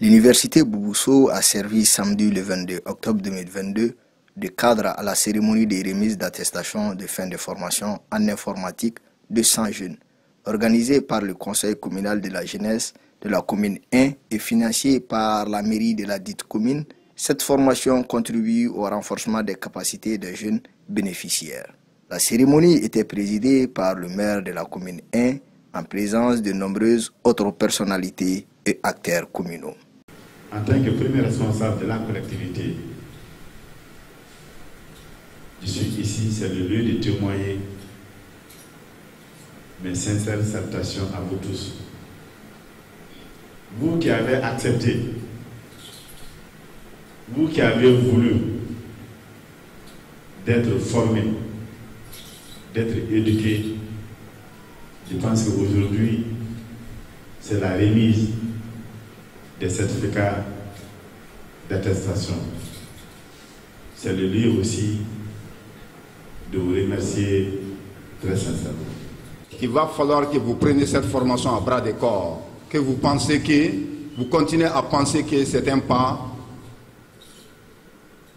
L'université Boubousso a servi samedi le 22 octobre 2022 de cadre à la cérémonie de remise d'attestation de fin de formation en informatique de 100 jeunes, organisée par le conseil communal de la jeunesse de la commune 1 et financée par la mairie de la dite commune. Cette formation contribue au renforcement des capacités des jeunes bénéficiaires. La cérémonie était présidée par le maire de la commune 1 en présence de nombreuses autres personnalités et acteurs communaux. En tant que premier responsable de la collectivité, je suis ici, c'est le lieu de témoigner mes sincères salutations à vous tous. Vous qui avez accepté, vous qui avez voulu d'être formés, d'être éduqués, je pense qu'aujourd'hui, c'est la remise des certificats d'attestation. C'est le lieu aussi de vous remercier très sincèrement. Il va falloir que vous preniez cette formation à bras de corps, que vous continuez à penser que c'est un pas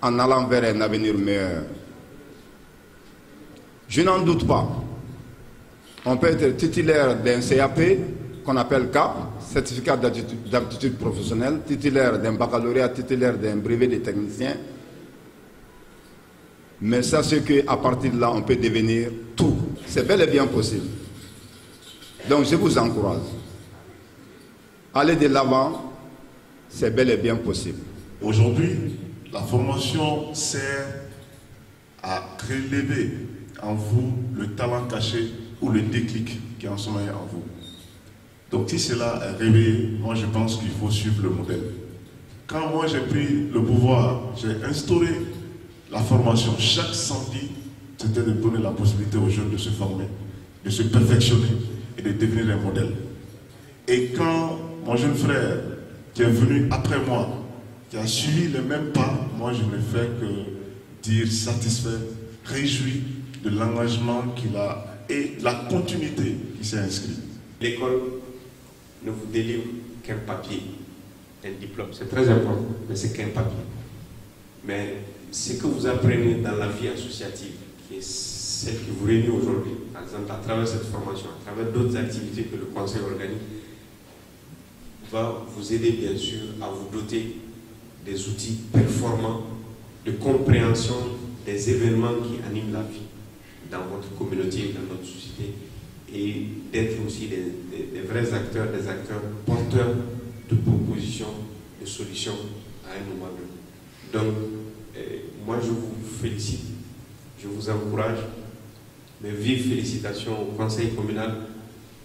en allant vers un avenir meilleur. Je n'en doute pas. On peut être titulaire d'un CAP, qu'on appelle CAP, certificat d'aptitude professionnelle, titulaire d'un baccalauréat, titulaire d'un brevet de technicien. Mais sachez qu'à partir de là, on peut devenir tout. C'est bel et bien possible. Donc je vous encourage. Allez de l'avant, c'est bel et bien possible. Aujourd'hui, la formation sert à relever en vous le talent caché ou le déclic qui est en sommeil en vous. Donc si cela est réveillé, moi je pense qu'il faut suivre le modèle. Quand moi j'ai pris le pouvoir, j'ai instauré la formation. Chaque samedi, c'était de donner la possibilité aux jeunes de se former, de se perfectionner et de devenir un modèle. Et quand mon jeune frère qui est venu après moi, qui a suivi les mêmes pas, moi je ne fais que dire satisfait, réjoui de l'engagement qu'il a et la continuité qui s'est inscrite. L'école ne vous délivre qu'un papier, un diplôme. C'est très important, mais c'est qu'un papier. Mais ce que vous apprenez dans la vie associative, qui est celle qui vous réunit aujourd'hui, par exemple à travers cette formation, à travers d'autres activités que le conseil organise, va vous aider bien sûr à vous doter des outils performants de compréhension des événements qui animent la vie dans votre communauté, dans notre société, et d'être aussi des vrais acteurs, des acteurs porteurs de propositions, de solutions à un moment donné. Donc, moi je vous félicite, je vous encourage, mes vives félicitations au conseil communal,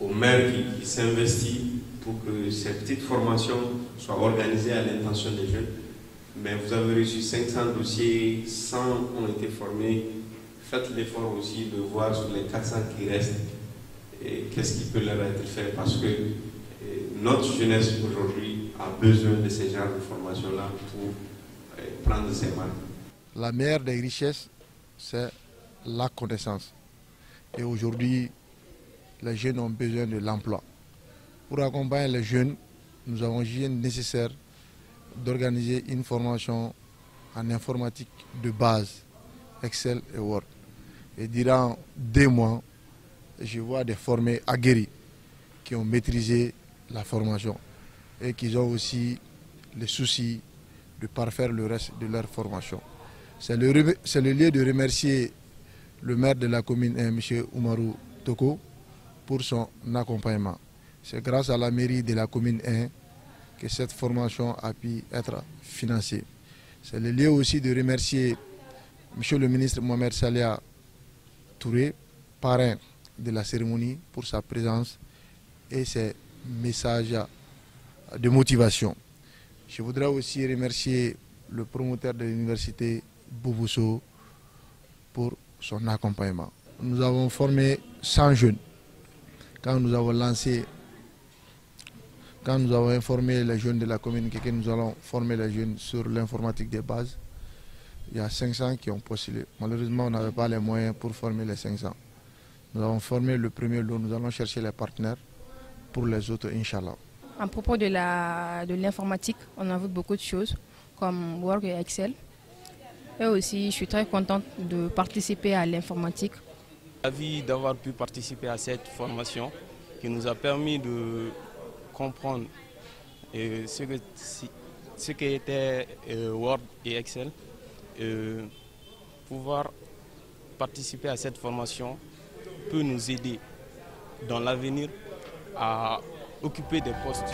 au maire qui s'investit pour que cette petite formation soit organisée à l'intention des jeunes. Mais vous avez reçu 500 dossiers, 100 ont été formés. Faites l'effort aussi de voir sur les 400 qui restent qu'est-ce qui peut leur être fait, parce que notre jeunesse aujourd'hui a besoin de ce genre de formation-là pour prendre ses marques. La meilleure des richesses, c'est la connaissance. Et aujourd'hui, les jeunes ont besoin de l'emploi. Pour accompagner les jeunes, nous avons jugé nécessaire d'organiser une formation en informatique de base, Excel et Word. Et durant 2 mois, je vois des formés aguerris qui ont maîtrisé la formation et qui ont aussi le souci de parfaire le reste de leur formation. C'est le lieu de remercier le maire de la commune, M. Oumarou Toko, pour son accompagnement. C'est grâce à la mairie de la commune 1 que cette formation a pu être financée. C'est le lieu aussi de remercier M. le ministre Mohamed Salia Touré, parrain de la cérémonie, pour sa présence et ses messages de motivation. Je voudrais aussi remercier le promoteur de l'université Boubousso pour son accompagnement. Nous avons formé 100 jeunes. Quand nous avons informé les jeunes de la commune que nous allons former les jeunes sur l'informatique de base, il y a 500 qui ont postulé. Malheureusement, on n'avait pas les moyens pour former les 500. Nous avons formé le premier lot, nous allons chercher les partenaires pour les autres, Inch'Allah. À propos de l'informatique, on a vu beaucoup de choses comme Word et Excel. Et aussi, je suis très contente de participer à l'informatique. Ravi d'avoir pu participer à cette formation qui nous a permis de comprendre ce qu'était Word et Excel. Pouvoir participer à cette formation peut nous aider dans l'avenir à occuper des postes.